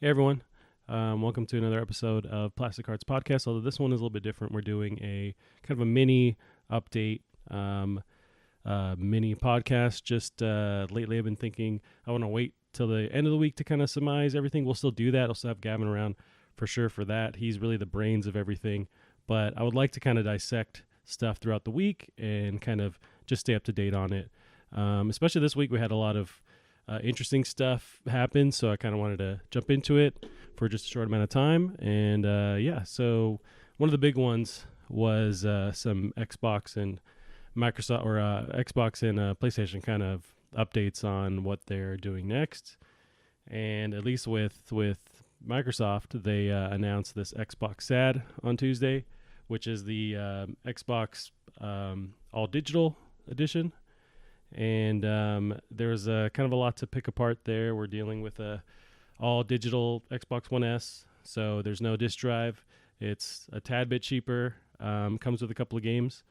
Hey everyone, welcome to another episode of Plastic Hearts Podcast. Although this one is a little bit different, we're doing a kind of a mini update, mini podcast. Just lately, I've been thinking I want to wait till the end of the week to kind of surmise everything. We'll still do that. I'll still have Gavin around for sure for that. He's really the brains of everything. But I would like to kind of dissect stuff throughout the week and kind of just stay up to date on it. Especially this week, we had a lot of interesting stuff happened, so I kind of wanted to jump into it for just a short amount of time. And so one of the big ones was some Xbox and Microsoft or Xbox and PlayStation kind of updates on what they're doing next. And at least with Microsoft, they announced this Xbox SAD on Tuesday, which is the Xbox All Digital Edition. And there's kind of a lot to pick apart there. We're dealing with a all digital Xbox One S, so there's no disk drive. It's a tad bit cheaper. Comes with a couple of games,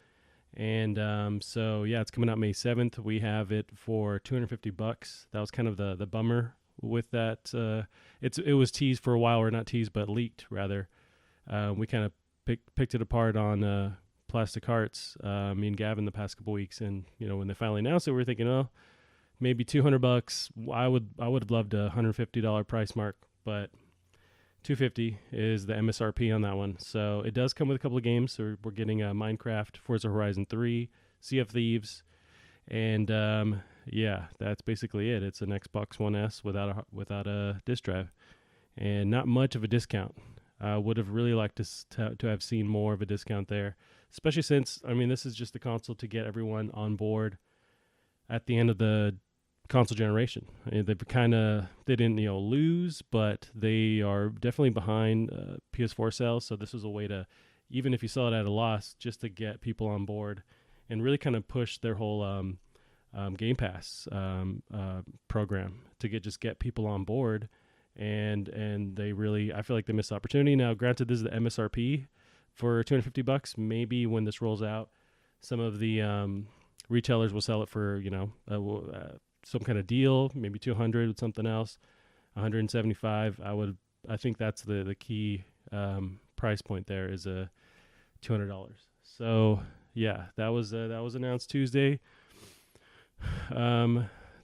and so yeah, it's coming out May 7th. We have it for $250. That was kind of the bummer with that. It was teased for a while, or not teased, but leaked rather. We kind of picked it apart on Plastic Hearts, me and Gavin the past couple weeks, and when they finally announced it, we were thinking, oh, maybe $200. I would have loved a $150 price mark, but 250 is the MSRP on that one. So it does come with a couple of games. So we're getting Minecraft, Forza Horizon 3, Sea of Thieves, and yeah, that's basically it. It's an Xbox One S without a disc drive, and not much of a discount. I would have really liked to have seen more of a discount there, especially since, I mean, this is just the console to get everyone on board at the end of the console generation. They didn't lose, but they are definitely behind PS4 sales. So this was a way to, even if you sell it at a loss, just to get people on board and really kind of push their whole Game Pass program to get people on board. And they really, I feel like they missed the opportunity. Now, granted, this is the MSRP for $250. Maybe when this rolls out, some of the retailers will sell it for some kind of deal, maybe 200 with something else, 175. I think that's the key price point there is a $200. So yeah, that was announced Tuesday.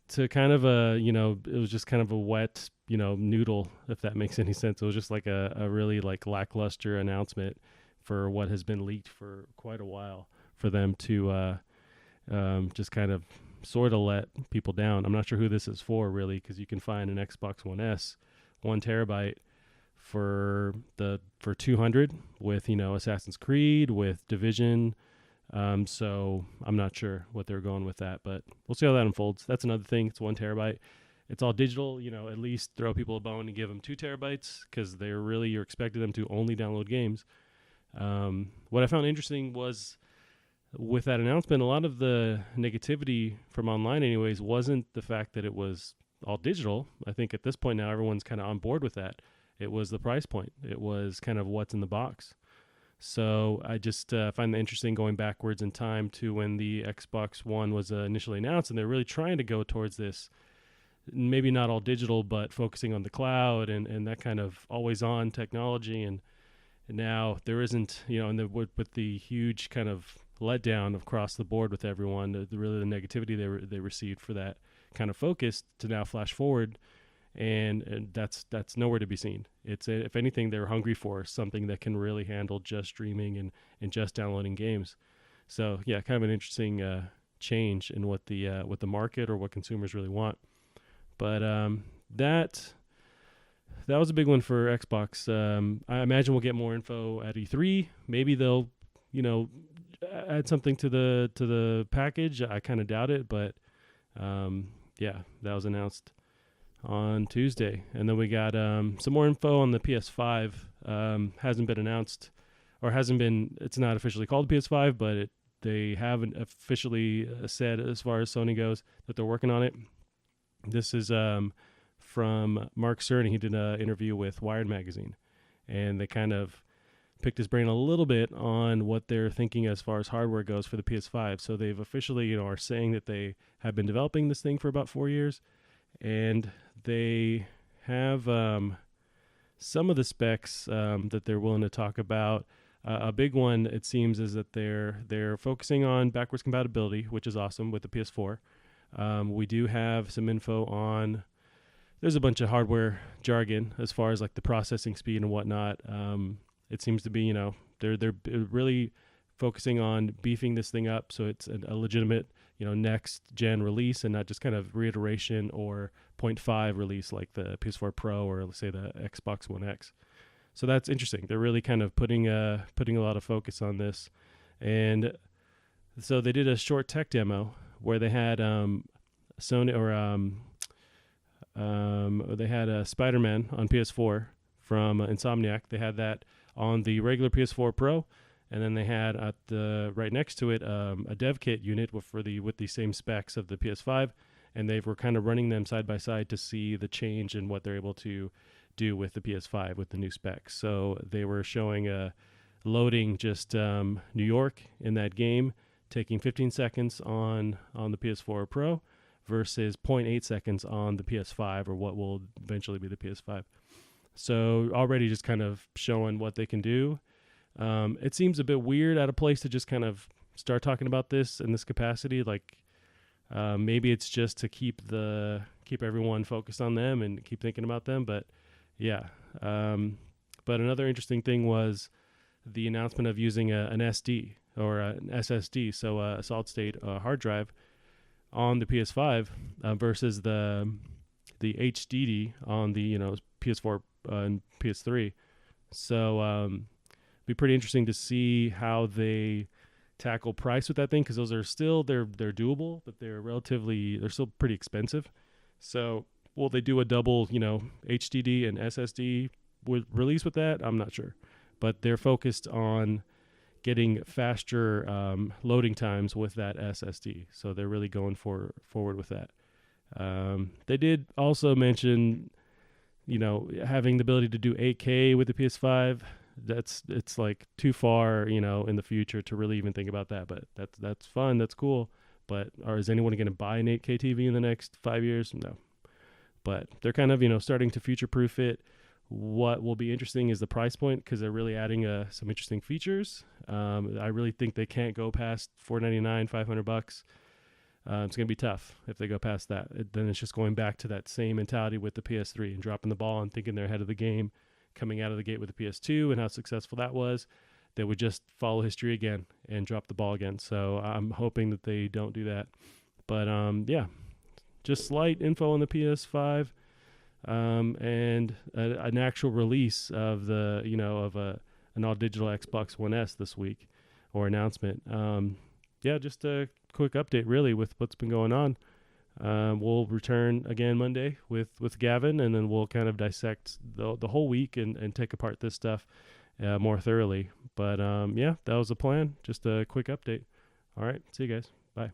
To kind of it was just kind of a wet noodle, if that makes any sense. It was just like a really like lackluster announcement for what has been leaked for quite a while for them to just kind of sort of let people down. I'm not sure who this is for really, because you can find an Xbox One S 1 terabyte for 200 with Assassin's Creed, with Division. So I'm not sure what they're going with that, but we'll see how that unfolds. That's another thing. It's 1 terabyte. It's all digital. At least throw people a bone and give them 2 terabytes, because you're expecting them to only download games. What I found interesting was with that announcement, a lot of the negativity from online anyways wasn't the fact that it was all digital. I think at this point now everyone's kind of on board with that. It was the price point. It was kind of what's in the box. So I just find that interesting, going backwards in time to when the Xbox One was initially announced, and they're really trying to go towards this, maybe not all digital, but focusing on the cloud and that kind of always-on technology. And now there isn't, and with the huge kind of letdown across the board with everyone, the negativity they received for that kind of focus to now flash forward. And that's nowhere to be seen. It's if anything, they're hungry for something that can really handle just streaming and just downloading games. So yeah, kind of an interesting change in what the market or what consumers really want. But that was a big one for Xbox. I imagine we'll get more info at E3. Maybe they'll add something to the package. I kind of doubt it, but yeah, that was announced on Tuesday. And then we got some more info on the PS5. Hasn't been announced, or it's not officially called the PS5, but they haven't officially said, as far as Sony goes, that they're working on it. This is from Mark Cerny. He did an interview with Wired Magazine, and they kind of picked his brain a little bit on what they're thinking as far as hardware goes for the PS5. So they've officially, are saying that they have been developing this thing for about 4 years, and they have some of the specs that they're willing to talk about. A big one, it seems, is that they're focusing on backwards compatibility, which is awesome with the PS4. We do have some info on. There's a bunch of hardware jargon as far as like the processing speed and whatnot. It seems to be, they're really focusing on beefing this thing up so it's a legitimate, next gen release and not just kind of reiteration or 0.5 release like the PS4 Pro or let's say the Xbox One X. So that's interesting. They're really kind of putting a lot of focus on this, and so they did a short tech demo where they had Sony or they had a Spider-Man on PS4 from Insomniac. They had that on the regular PS4 Pro, and then they had at the right next to it a dev kit unit with the same specs of the PS5, and they were kind of running them side by side to see the change in what they're able to do with the PS5 with the new specs. So they were showing loading just New York in that game, taking 15 seconds on the PS4 Pro versus 0.8 seconds on the PS5 or what will eventually be the PS5. So already just kind of showing what they can do. It seems a bit weird out of place to just kind of start talking about this in this capacity. Like maybe it's just to keep everyone focused on them and keep thinking about them. But yeah. But another interesting thing was the announcement of using an SD or an SSD, so a solid state hard drive on the PS5 versus the HDD on the PS4 and PS3. So be pretty interesting to see how they tackle price with that thing, because those are still they're doable, but they're still pretty expensive. So will they do a double HDD and SSD release with that? I'm not sure, but they're focused on getting faster loading times with that SSD. So they're really going forward with that. They did also mention, having the ability to do 8K with the PS5. It's like too far, in the future to really even think about that. But that's fun. That's cool. But is anyone going to buy an 8K TV in the next 5 years? No. But they're kind of, starting to future-proof it. What will be interesting is the price point, because they're really adding some interesting features. I really think they can't go past $499, $500. It's going to be tough if they go past that. Then it's just going back to that same mentality with the PS3 and dropping the ball and thinking they're ahead of the game, coming out of the gate with the PS2 and how successful that was. They would just follow history again and drop the ball again. So I'm hoping that they don't do that. But yeah, just slight info on the PS5. And an actual release of an all digital Xbox One S this week, or announcement. Yeah, just a quick update really with what's been going on. We'll return again Monday with Gavin, and then we'll kind of dissect the whole week and take apart this stuff more thoroughly. But yeah, that was the plan. Just a quick update. All right, see you guys. Bye.